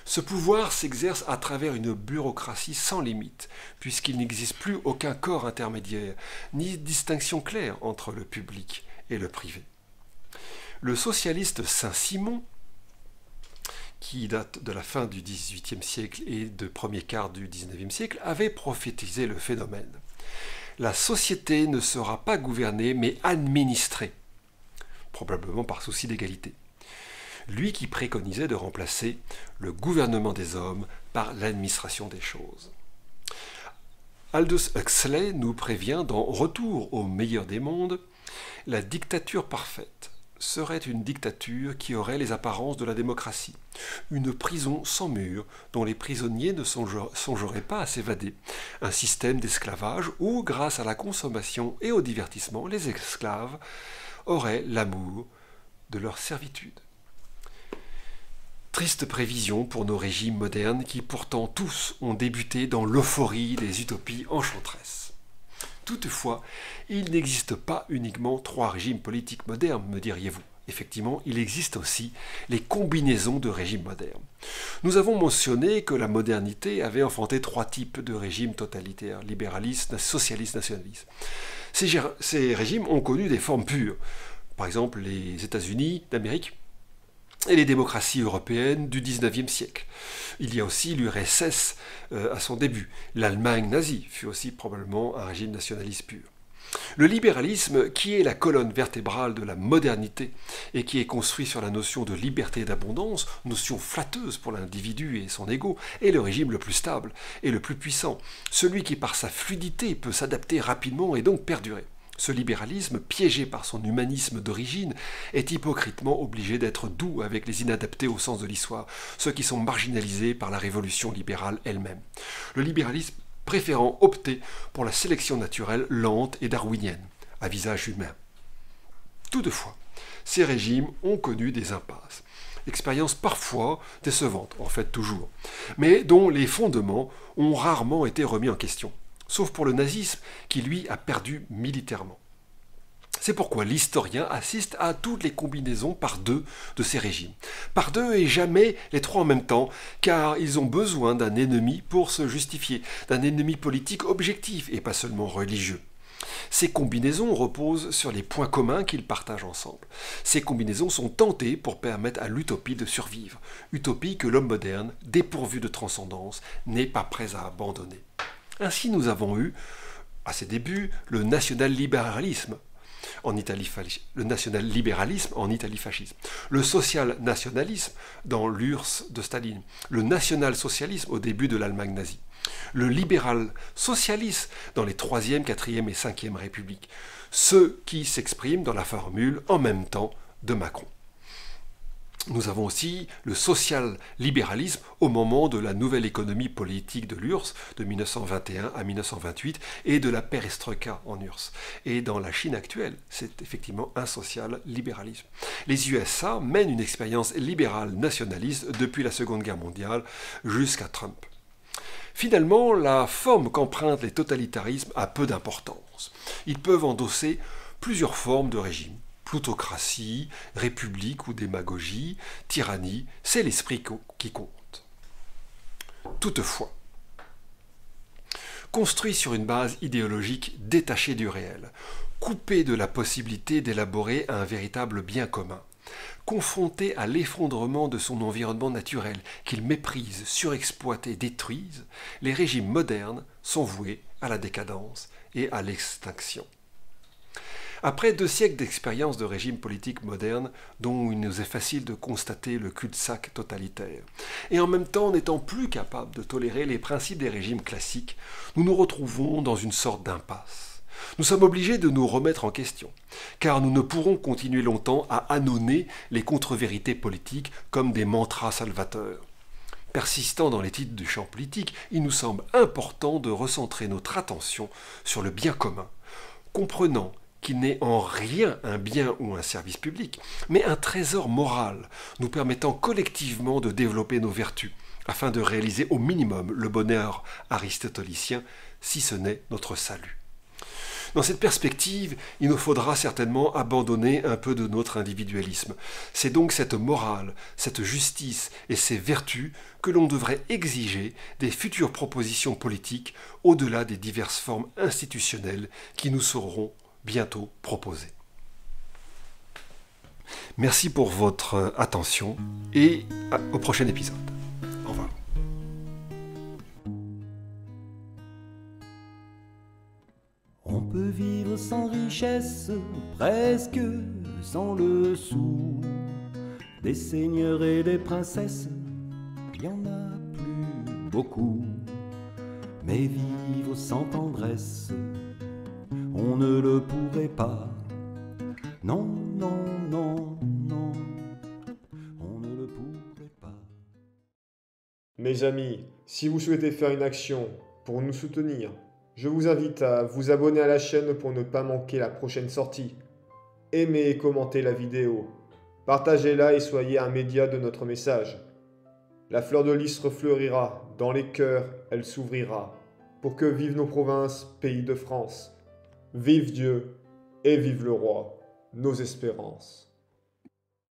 Ce pouvoir s'exerce à travers une bureaucratie sans limite, puisqu'il n'existe plus aucun corps intermédiaire, ni distinction claire entre le public et le privé. Le socialiste Saint-Simon, qui date de la fin du XVIIIe siècle et de premier quart du XIXe siècle, avait prophétisé le phénomène. La société ne sera pas gouvernée mais administrée, probablement par souci d'égalité. Lui qui préconisait de remplacer le gouvernement des hommes par l'administration des choses. Aldous Huxley nous prévient dans Retour au meilleur des mondes, la dictature parfaite serait une dictature qui aurait les apparences de la démocratie, une prison sans mur dont les prisonniers ne songeraient pas à s'évader, un système d'esclavage où, grâce à la consommation et au divertissement, les esclaves auraient l'amour de leur servitude. Triste prévision pour nos régimes modernes qui pourtant tous ont débuté dans l'euphorie des utopies enchanteresses. Toutefois, il n'existe pas uniquement 3 régimes politiques modernes, me diriez-vous. Effectivement, il existe aussi les combinaisons de régimes modernes. Nous avons mentionné que la modernité avait enfanté 3 types de régimes totalitaires, libéralistes, socialistes, nationalistes. Ces régimes ont connu des formes pures. Par exemple, les États-Unis d'Amérique et les démocraties européennes du XIXe siècle. Il y a aussi l'URSS à son début. L'Allemagne nazie fut aussi probablement un régime nationaliste pur. Le libéralisme, qui est la colonne vertébrale de la modernité et qui est construit sur la notion de liberté et d'abondance, notion flatteuse pour l'individu et son ego, est le régime le plus stable et le plus puissant, celui qui par sa fluidité peut s'adapter rapidement et donc perdurer. Ce libéralisme, piégé par son humanisme d'origine, est hypocritement obligé d'être doux avec les inadaptés au sens de l'histoire, ceux qui sont marginalisés par la révolution libérale elle-même. Le libéralisme préférant opter pour la sélection naturelle lente et darwinienne, à visage humain. Toutefois, ces régimes ont connu des impasses, expériences parfois décevantes, en fait toujours, mais dont les fondements ont rarement été remis en question. Sauf pour le nazisme, qui lui a perdu militairement. C'est pourquoi l'historien assiste à toutes les combinaisons par 2 de ces régimes. Par 2 et jamais les 3 en même temps, car ils ont besoin d'un ennemi pour se justifier, d'un ennemi politique objectif et pas seulement religieux. Ces combinaisons reposent sur les points communs qu'ils partagent ensemble. Ces combinaisons sont tentées pour permettre à l'utopie de survivre. Utopie que l'homme moderne, dépourvu de transcendance, n'est pas prêt à abandonner. Ainsi, nous avons eu, à ses débuts, le national-libéralisme en Italie fascisme, le social-nationalisme dans l'URSS de Staline, le national-socialisme au début de l'Allemagne nazie, le libéral-socialisme dans les 3e, 4e et 5e républiques, ceux qui s'expriment dans la formule « en même temps » de Macron. Nous avons aussi le social-libéralisme au moment de la nouvelle économie politique de l'URSS de 1921 à 1928 et de la perestroïka en URSS. Et dans la Chine actuelle, c'est effectivement un social-libéralisme. Les USA mènent une expérience libérale nationaliste depuis la Seconde Guerre mondiale jusqu'à Trump. Finalement, la forme qu'empruntent les totalitarismes a peu d'importance. Ils peuvent endosser plusieurs formes de régime. Plutocratie, république ou démagogie, tyrannie, c'est l'esprit qui compte. Toutefois, construit sur une base idéologique détachée du réel, coupé de la possibilité d'élaborer un véritable bien commun, confronté à l'effondrement de son environnement naturel qu'il méprise, surexploite et détruise, les régimes modernes sont voués à la décadence et à l'extinction. Après 2 siècles d'expérience de régime politique moderne, dont il nous est facile de constater le cul-de-sac totalitaire, et en même temps n'étant plus capable de tolérer les principes des régimes classiques, nous nous retrouvons dans une sorte d'impasse. Nous sommes obligés de nous remettre en question, car nous ne pourrons continuer longtemps à ânonner les contre-vérités politiques comme des mantras salvateurs. Persistant dans les titres du champ politique, il nous semble important de recentrer notre attention sur le bien commun, comprenant qu'il n'est en rien un bien ou un service public, mais un trésor moral, nous permettant collectivement de développer nos vertus, afin de réaliser au minimum le bonheur aristotélicien, si ce n'est notre salut. Dans cette perspective, il nous faudra certainement abandonner un peu de notre individualisme. C'est donc cette morale, cette justice et ces vertus que l'on devrait exiger des futures propositions politiques au-delà des diverses formes institutionnelles qui nous seront bientôt proposées. Merci pour votre attention et au prochain épisode. Au revoir. On peut vivre sans richesse, presque sans le sou. Des seigneurs et des princesses, il y en a plus beaucoup. Mais vivre sans tendresse, on ne le pourrait pas. Non, non, non, non, on ne le pourrait pas. Mes amis, si vous souhaitez faire une action pour nous soutenir, je vous invite à vous abonner à la chaîne pour ne pas manquer la prochaine sortie. Aimez et commentez la vidéo. Partagez-la et soyez un média de notre message. La fleur de lys refleurira, dans les cœurs elle s'ouvrira, pour que vivent nos provinces, pays de France. Vive Dieu et vive le roi, nos espérances.